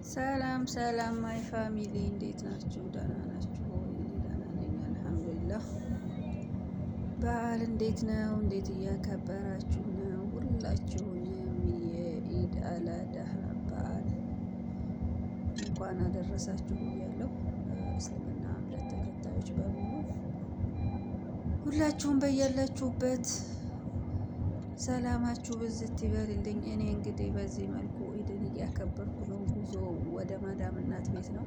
ሰላም ሰላም ማይ ፋሚሊ እንዴት ናችሁ? ደህና ናችሁ ወይ? እኔ ደህና ነኝ አልሐምዱሊላህ። በዓል እንዴት ነው? እንዴት እያከበራችሁ ነው? ሁላችሁንም የኢድ አል አድሃ በዓል እንኳን አደረሳችሁ ብያለሁ። እስልምና እምነት ተከታዮች በሙሉ ሁላችሁም በያላችሁበት ሰላማችሁ ብዝት ይበልልኝ። እኔ እንግዲህ በዚህ መልኩ ኢድን እያከበርኩ ነው። ጉዞ ወደ ማዳም እናት ቤት ነው።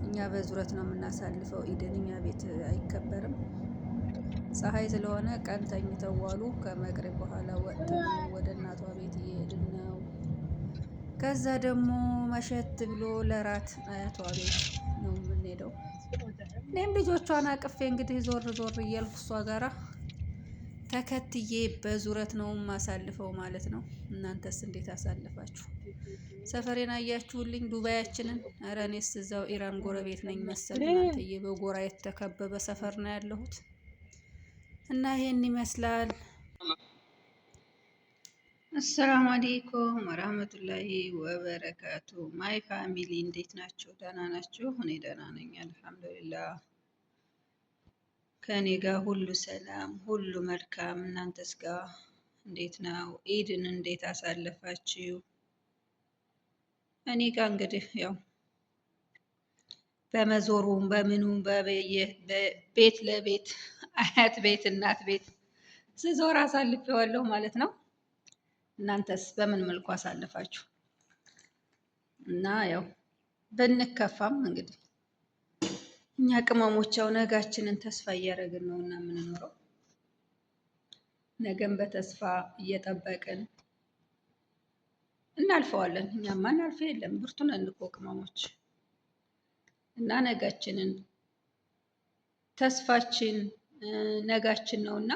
እኛ በዙረት ነው የምናሳልፈው። ኢድን እኛ ቤት አይከበርም። ፀሐይ ስለሆነ ቀን ተኝተው ዋሉ። ከመቅሪብ በኋላ ወጥተን ወደ እናቷ ቤት እየሄድን ነው። ከዛ ደግሞ መሸት ብሎ ለራት አያቷ ቤት ነው የምንሄደው። እኔም ልጆቿን አቅፌ እንግዲህ ዞር ዞር እያልኩ እሷ ጋራ ተከትዬ በዙረት ነው ማሳልፈው ማለት ነው። እናንተስ እንዴት አሳልፋችሁ? ሰፈሬን አያችሁልኝ? ዱባያችንን። ኧረ እኔስ እዛው ኢራን ጎረቤት ነኝ መሰል። እናንተዬ በጎራ የተከበበ ሰፈር ነው ያለሁት እና ይሄን ይመስላል። አሰላሙ አሌይኩም ወራህመቱላሂ ወበረካቱ። ማይ ፋሚሊ እንዴት ናችሁ? ደህና ናችሁ? እኔ ደህና ነኝ አልሐምዱሊላህ። ከእኔ ጋር ሁሉ ሰላም፣ ሁሉ መልካም። እናንተስ ጋር እንዴት ነው? ኢድን እንዴት አሳለፋችሁ? እኔ ጋር እንግዲህ ያው በመዞሩም በምኑም ቤት ለቤት አያት ቤት እናት ቤት ስዞር አሳልፌዋለሁ ማለት ነው። እናንተስ በምን መልኩ አሳልፋችሁ? እና ያው ብንከፋም እንግዲህ እኛ ቅመሞቻው ነጋችንን ተስፋ እያደረግን ነው እና የምንኖረው። ነገን በተስፋ እየጠበቅን እናልፈዋለን። እኛማ እናልፈ የለም ብርቱ ነን እኮ ቅመሞች። እና ነጋችንን ተስፋችን ነጋችን ነው እና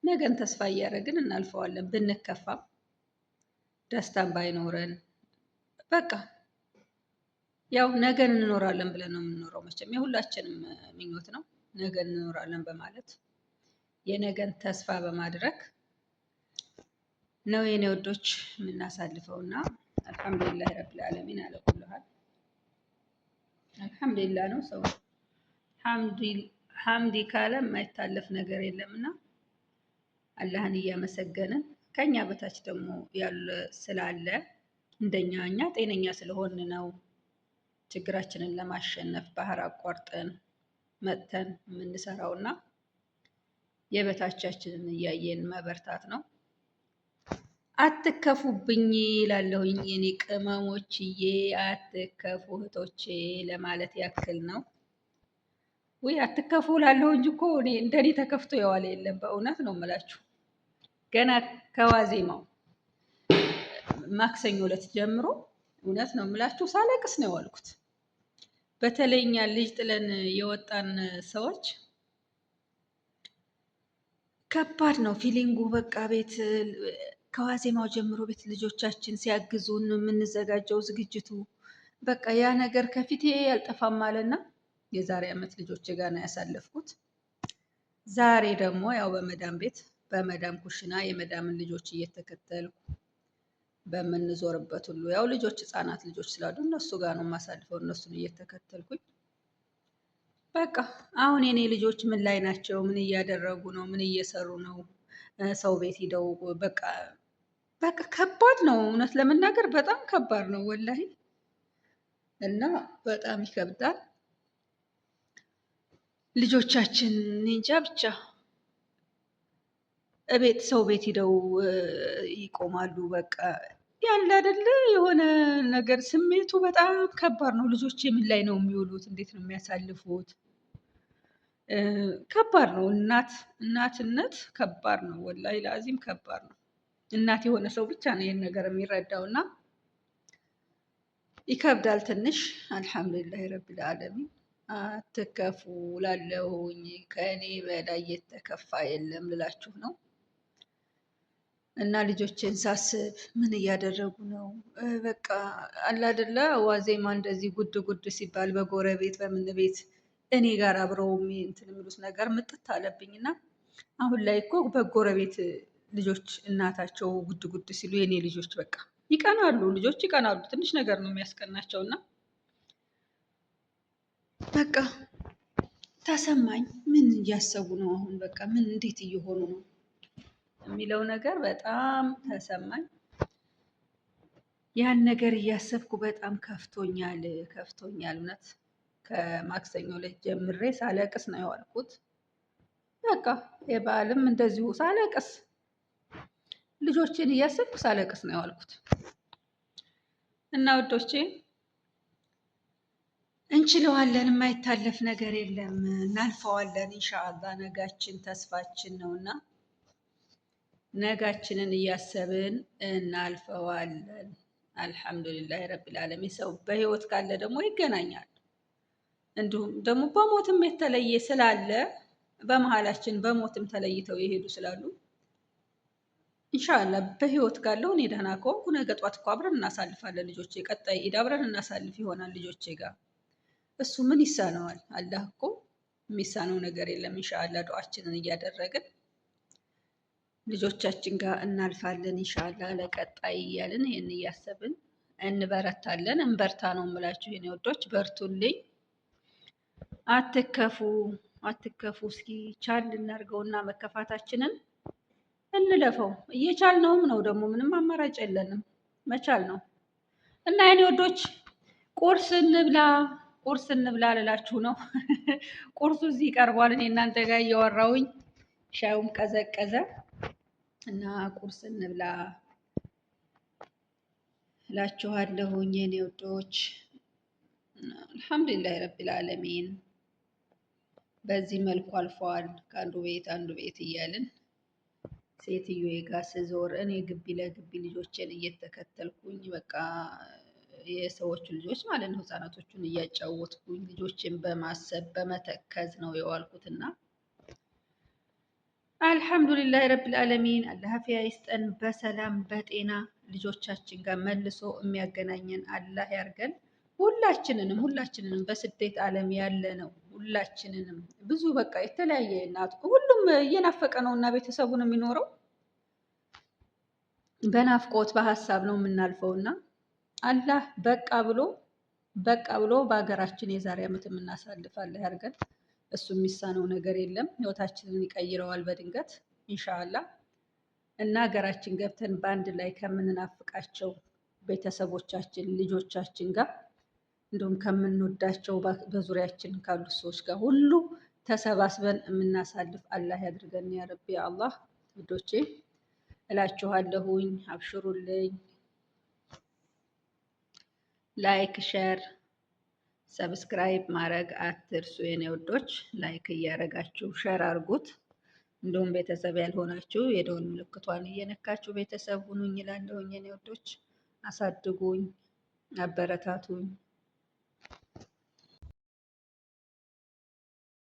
ነገን ተስፋ እያደረግን እናልፈዋለን። ብንከፋም ደስታን ባይኖረን በቃ ያው ነገን እንኖራለን ብለን ነው የምንኖረው። መቼም የሁላችንም ምኞት ነው ነገን እንኖራለን በማለት የነገን ተስፋ በማድረግ ነው የኔ ወዶች የምናሳልፈው እና አልሐምዱሊላህ ረብል ዓለሚን አለኩልሃል። አልሐምዱሊላህ ነው ሰው ሐምዲ ካለ የማይታለፍ ነገር የለምና አላህን እያመሰገንን ከኛ በታች ደግሞ ያለ ስላለ እንደኛ እኛ ጤነኛ ስለሆን ነው ችግራችንን ለማሸነፍ ባህር አቋርጠን መጥተን የምንሰራውና የበታቻችንን እያየን መበርታት ነው። አትከፉብኝ ይላለሁኝ የኔ ቅመሞችዬ፣ አትከፉ እህቶቼ ለማለት ያክል ነው። ወይ አትከፉ ላለሁ እንጂ እኮ እኔ እንደኔ ተከፍቶ የዋለ የለም። በእውነት ነው የምላችሁ። ገና ከዋዜማው ማክሰኞ ዕለት ጀምሮ እውነት ነው የምላችሁ ሳለቅስ ነው የዋልኩት። በተለይ እኛ ልጅ ጥለን የወጣን ሰዎች ከባድ ነው ፊሊንጉ። በቃ ቤት ከዋዜማው ጀምሮ ቤት ልጆቻችን ሲያግዙን የምንዘጋጀው ዝግጅቱ በቃ ያ ነገር ከፊቴ ያልጠፋም አለና የዛሬ ዓመት ልጆች ጋር ነው ያሳለፍኩት። ዛሬ ደግሞ ያው በመዳም ቤት በመዳም ኩሽና የመዳምን ልጆች እየተከተልኩ በምንዞርበት ሁሉ ያው ልጆች ህፃናት ልጆች ስላሉ እነሱ ጋር ነው የማሳልፈው። እነሱን እየተከተልኩኝ በቃ አሁን የኔ ልጆች ምን ላይ ናቸው? ምን እያደረጉ ነው? ምን እየሰሩ ነው? ሰው ቤት ሂደው በቃ ከባድ ነው። እውነት ለመናገር በጣም ከባድ ነው ወላሂ። እና በጣም ይከብዳል። ልጆቻችን እንጃ ብቻ እቤት ሰው ቤት ሂደው ይቆማሉ። በቃ ያለ አይደለ የሆነ ነገር ስሜቱ በጣም ከባድ ነው። ልጆች ምን ላይ ነው የሚውሉት? እንዴት ነው የሚያሳልፉት? ከባድ ነው። እናትነት ከባድ ነው ወላሂ ላዚም ከባድ ነው። እናት የሆነ ሰው ብቻ ነው ይህን ነገር የሚረዳው እና ይከብዳል ትንሽ። አልሐምዱሊላህ ረብል ዓለሚን። አትከፉ ላለሁኝ ከእኔ በላይ የተከፋ የለም ልላችሁ ነው። እና ልጆችን ሳስብ ምን እያደረጉ ነው? በቃ አለ አይደለ ዋዜማ እንደዚህ ጉድ ጉድ ሲባል በጎረቤት በምን ቤት እኔ ጋር አብረው እንትን የሚሉት ነገር ምጥት አለብኝና አሁን ላይ እኮ በጎረቤት ልጆች እናታቸው ጉድ ጉድ ሲሉ የኔ ልጆች በቃ ይቀናሉ፣ ልጆች ይቀናሉ። ትንሽ ነገር ነው የሚያስቀናቸው እና በቃ ተሰማኝ። ምን እያሰቡ ነው አሁን? በቃ ምን እንዴት እየሆኑ ነው የሚለው ነገር በጣም ተሰማኝ። ያን ነገር እያሰብኩ በጣም ከፍቶኛል፣ ከፍቶኛል እውነት። ከማክሰኞ ዕለት ጀምሬ ሳለቅስ ነው የዋልኩት። በቃ የበዓልም እንደዚሁ ሳለቅስ፣ ልጆችን እያሰብኩ ሳለቅስ ነው የዋልኩት እና ውዶቼ እንችለዋለን። የማይታለፍ ነገር የለም። እናልፈዋለን ኢንሻአላህ። ነጋችን ተስፋችን ነውና ነጋችንን እያሰብን እናልፈዋለን። አልሐምዱሊላህ ረቢል ዓለሚን። ሰው በህይወት ካለ ደግሞ ይገናኛል። እንዲሁም ደግሞ በሞትም የተለየ ስላለ በመሀላችን በሞትም ተለይተው የሄዱ ስላሉ ኢንሻአላህ በህይወት ካለው እኔ ደህና ከሆንኩ ነገ ጧት እኮ አብረን እናሳልፋለን። ልጆቼ ቀጣይ ኢድ አብረን እናሳልፍ ይሆናል ልጆቼ ጋር። እሱ ምን ይሳነዋል? አላህ እኮ የሚሳነው ነገር የለም። ኢንሻአላህ ዱዓችንን እያደረግን ልጆቻችን ጋር እናልፋለን ኢንሻአላህ ለቀጣይ እያልን ይህን እያሰብን እንበረታለን። እንበርታ ነው የምላችሁ የኔ ወዶች፣ በርቱልኝ፣ አትከፉ፣ አትከፉ። እስኪ ቻል እናድርገውና መከፋታችንን እንለፈው። እየቻልነውም ነው ደግሞ ምንም አማራጭ የለንም፣ መቻል ነው እና የኔ ወዶች ቁርስ እንብላ፣ ቁርስ እንብላ ልላችሁ ነው። ቁርሱ እዚህ ቀርቧል። እኔ እናንተ ጋር እያወራሁኝ ሻዩም ቀዘቀዘ እና ቁርስ እንብላ እላችኋለሁኝ የኔ ወዶች። አልሐምዱሊላህ ረቢል ዓለሚን በዚህ መልኩ አልፈዋል። ከአንዱ ቤት አንዱ ቤት እያልን ሴትዮዬ ጋር ስዞር እኔ ግቢ ለግቢ ልጆችን እየተከተልኩኝ በቃ የሰዎቹ ልጆች ማለት ነው ህፃናቶቹን እያጫወትኩኝ ልጆችን በማሰብ በመተከዝ ነው የዋልኩትና አልሐምዱሊላህ ረብል ዓለሚን። አላህ አፊያ ይስጠን፣ በሰላም በጤና ልጆቻችን ጋር መልሶ የሚያገናኘን አላህ ያርገን። ሁላችንንም በስደት ዓለም ያለ ነው ሁላችንንም ብዙ በቃ የተለያየ እናቱ ሁሉም እየናፈቀ ነው እና ቤተሰቡን የሚኖረው በናፍቆት በሀሳብ ነው የምናልፈው እና አላህ በቃ ብሎ በሀገራችን የዛሬ ዓመት የምናሳልፍ አላህ ያርገን። እሱ የሚሳነው ነገር የለም። ህይወታችንን ይቀይረዋል በድንገት ኢንሻአላህ እና ሀገራችን ገብተን በአንድ ላይ ከምንናፍቃቸው ቤተሰቦቻችን ልጆቻችን ጋር እንዲሁም ከምንወዳቸው በዙሪያችን ካሉ ሰዎች ጋር ሁሉ ተሰባስበን የምናሳልፍ አላህ ያድርገን ያ ረቢ አላህ። ውዶቼ እላችኋለሁኝ፣ አብሽሩልኝ። ላይክ ሼር ሰብስክራይብ ማድረግ አትርሱ የኔ ወዶች። ላይክ እያደረጋችሁ ሼር አድርጉት። እንደውም ቤተሰብ ያልሆናችሁ የደወል ምልክቷን እየነካችሁ ቤተሰብ ሁኑኝ እላለሁኝ የኔ ወዶች። አሳድጉኝ፣ አበረታቱኝ።